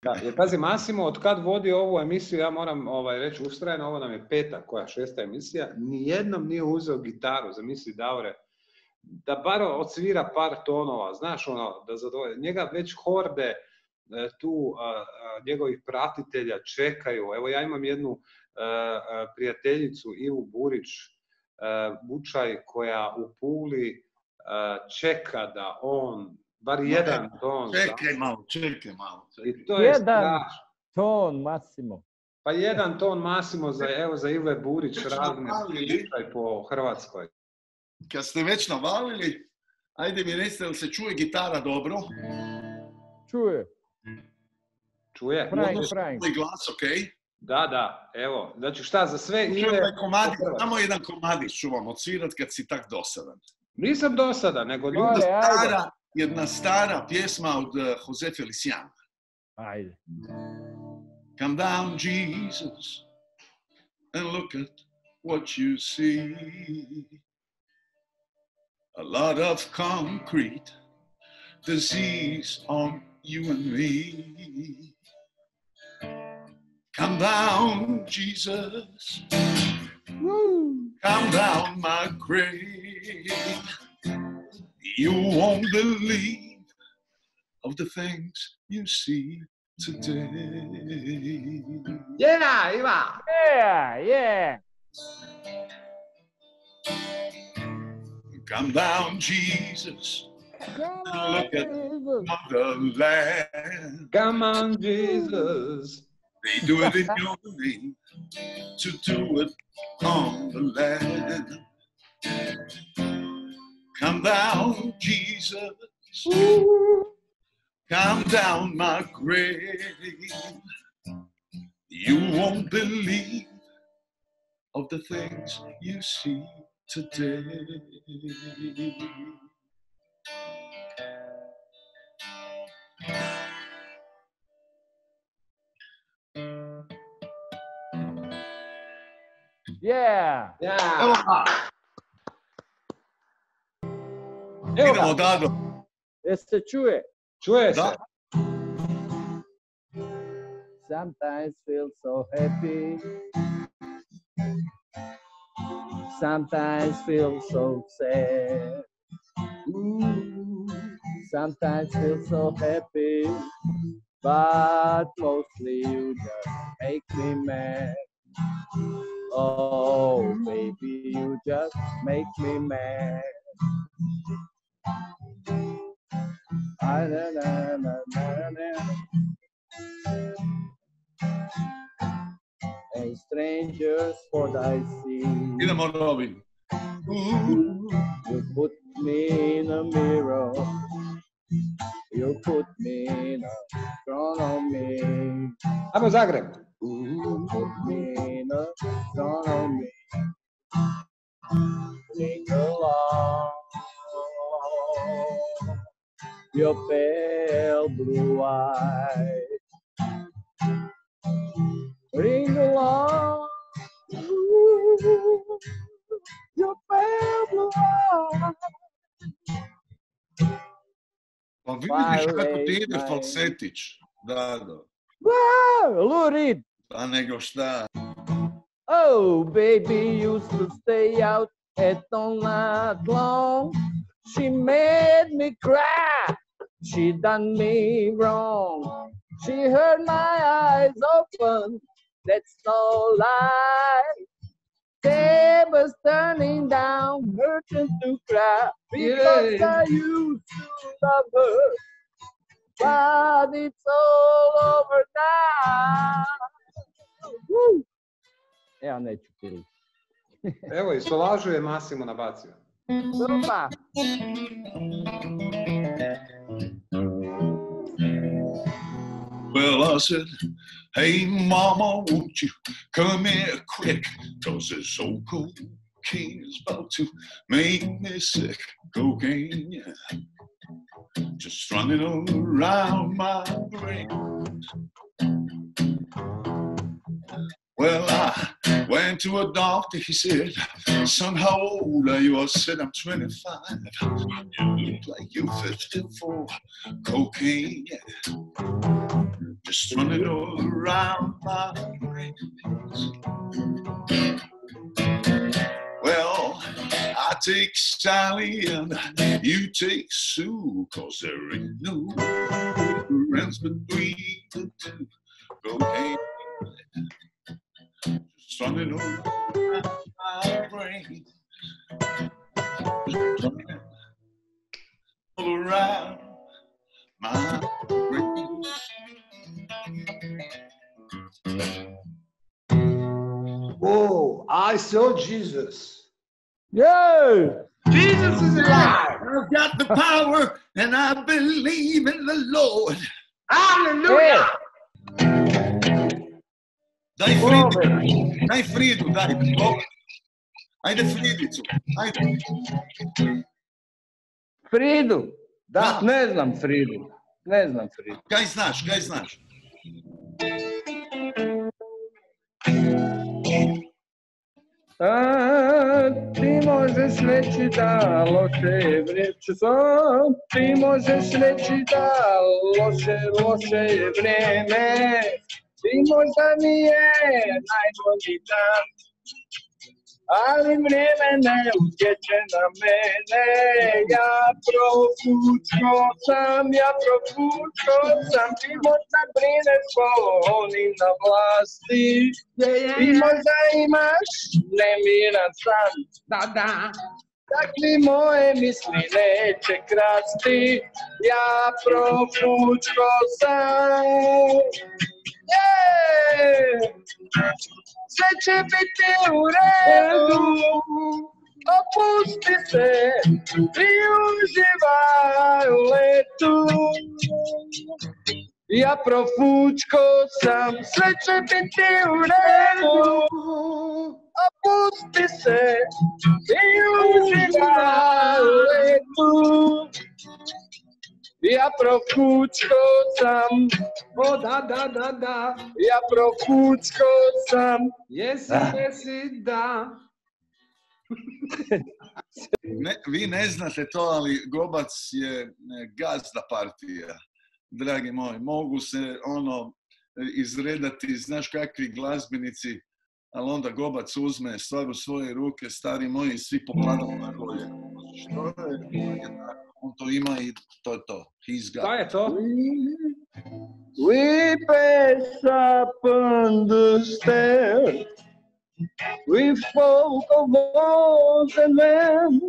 Da, jer pazi, Massimo, od kad vodi ovu emisiju, ja moram reći ustrajno, ovo nam je 6. emisija, nijednom nije uzeo gitaru, zamisli Davore, da bar odsvira par tonova, znaš ono, da zadovolje. Njega već horde tu njegovih pratitelja čekaju. Evo ja imam jednu prijateljicu, Ivu Burić, Bučaj, koja u Puli čeka da on bar jedan ton. Čekaj malo. I to je jedan ton, Massimo. Pa jedan ton Massimo za Ive Burić razne Bučaj po Hrvatskoj. Kad ste već navalili, ajde mi recite, da se čuje gitara dobro? Čuje. Prajn. Glas, okej? Da, evo. Znači šta, za sve Ive... Samo jedan komadić ću vam odsvirat kad si tak dosadan. Nisam dosadan, nego... Jedna stara pjesma od Jose Feliciana. Ajde. Come down, Jesus, and look at what you see. A lot of concrete, disease on you and me. Come down, Jesus. Come down, my grave. You won't believe of the things you see today. Yeah, Iva! Yeah! Come down, Jesus. Look at motherland. Come on, Jesus. They do it in your name to do it on the land. Come down, Jesus. Come down, my grave. You won't believe of the things you see today. Yeah! Idemo, Dado. Jeste čuje? Čuje se. Sometimes feel so happy. Sometimes feel so sad. Sometimes feel so happy. But mostly you just make me mad. Oh, baby, you just make me mad. A stranger's sport I see. Idemo, Robin. You put me in a mirror. You put me in a front of me. Ajmo Zagreb. You put me in a front of me. Sing along. Your pale blue eyes. Ring along. Your pale blue eyes. Pa vidiš kako ti ide falsetić, Dado. Wow, Lurid. Pa nego šta? Oh, baby used to stay out at all night long. She made me cry. She done me wrong. She heard my eyes open. That's no lie. Tables turning down, merchants to cry. Because I used to love her. But it's all over now. Woo. Ja neću pili. Evo, i solažu je Massimo nabacio. Super. Well, I said, hey, mama, won't you come here quick? 'Cause this old cocaine is about to make me sick. Cocaine, yeah. Just running around my brain. Well, I went to a doctor. He said, son, how old are you? I said, I'm 25. You look like you're 54. Cocaine, yeah. Just running all around my brains. Well, I take Sally and you take Sue, 'cause there ain't no difference between the two. Cocaine, just running all around my brain. Just running all around my brain. Whoa, I saw Jesus. Yeah. Jesus is alive. I've got the power and I believe in the Lord. Hallelujah. Dai Fridu, dai Fridu, dai. Ajde Fridicu, ajde. Fridu. Da. Ne znam Fridu. Ne znam Fridu. Kaj znaš, kaj znaš? Ti možeš reći da loše vreće sam, ti možeš reći da loše je vreme, ti možda nije najbolji dan, ali vrijeme ne utječe na mene, ja profučko sam, ti možda brineš po onim na vlasti, ti možda imaš nemiran san, takvi moje misli neće krasti, ja profučko sam. Sve će biti u redu, opusti se i uživaj u letu. Ja profučko sam, sve će biti u redu, opusti se i uživaj u letu. Ja profučko sam, O, da. ja profučko sam. Jesi, da. Vi ne znate to, ali Gobac je gazda partija. Dragi moji, mogu se izredati, znaš kakvi glazbenici, ali onda Gobac uzme stvar u svoje ruke, stari moji, svi popadamo na kolje. Što je? On to ima i to je to. He's got. Šta je to? We pace up on the stairs. We spoke of walls and men.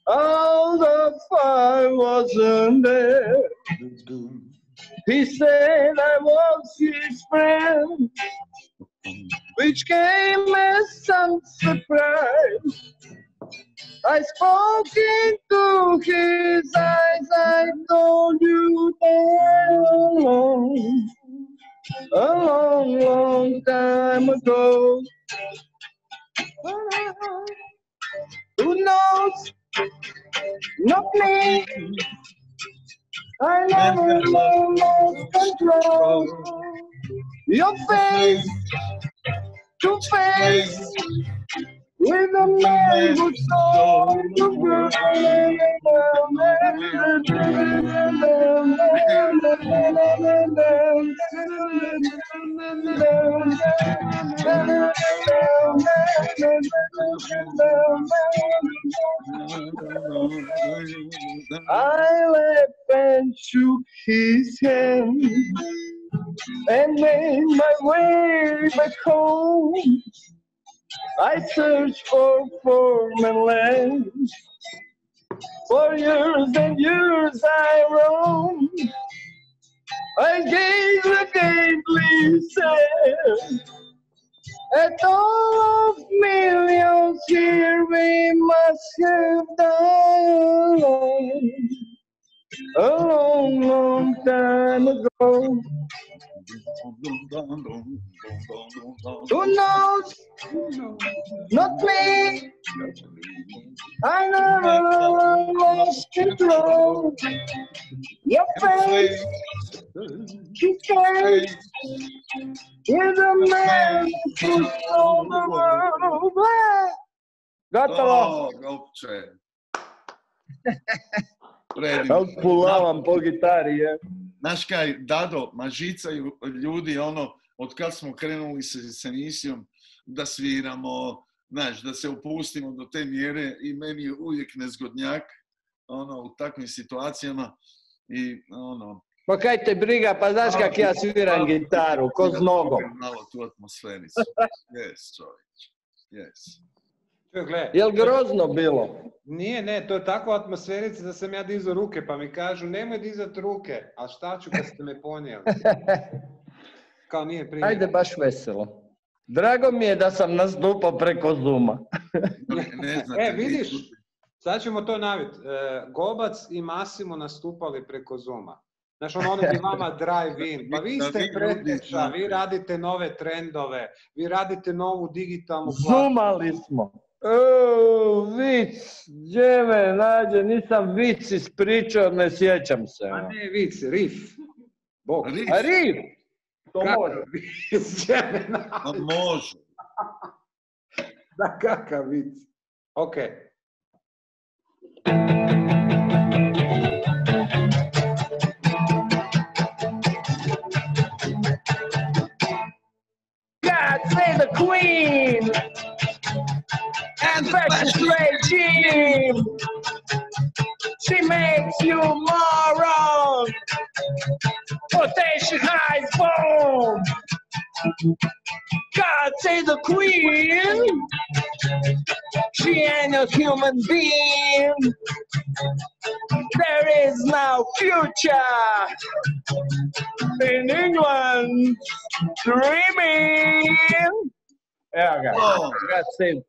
All the fire wasn't there. He said I was his friend, which came as some surprise. I spoke into his eyes, I told you a long time ago. Who knows? Not me. I never lost control. Your face to face with a man who saw the world. I laughed and shook his hand and made my way back home. I searched for foreign lands. For years and years I roamed. I gazed againstly sad at all of millions here we must have died a long time ago. Who knows? Not me. I never lost control. Your face She says, you're the man who sold the world. Gotovo. Gopče. Pulavam po gitari, je. Znaš kaj, Dado, ma žicaju ljudi, od kad smo krenuli s emisijom, da sviramo, znaš, da se opustimo do te mjere i meni je uvijek nezgodnjak, u takvim situacijama i, Pa kaj te briga, pa znaš kak ja sviram gitaru, ko s nogom. Malo tu atmosfericu. Yes, čovječ. Yes. Jel grozno bilo? Nije, ne, to je takva atmosferica da sam ja dizao ruke, pa mi kažu nemoj dizati ruke, a šta ću kad ste me ponijeli? Kao nije primjer. Ajde, baš veselo. Drago mi je da sam nastupao preko Zooma. Vidiš, sad ćemo to naviti. Gobac i Massimo nastupali preko Zooma. Znaš, oni bi vama drive-in. Pa vi ste preteča, vi radite nove trendove, vi radite novu digitalnu Zoomali smo. Vic, gdje me nađe, nisam vic ispričao, ne sjećam se. A ne vic, riff. A riff? To može. Gdje me nađe? Može. Da, kakav vic. Okej. God save the Queen and fascist regime. She makes you moron. Potation high bone. God save the Queen. She ain't a human being. There is no future in England dreaming. Yeah, God save.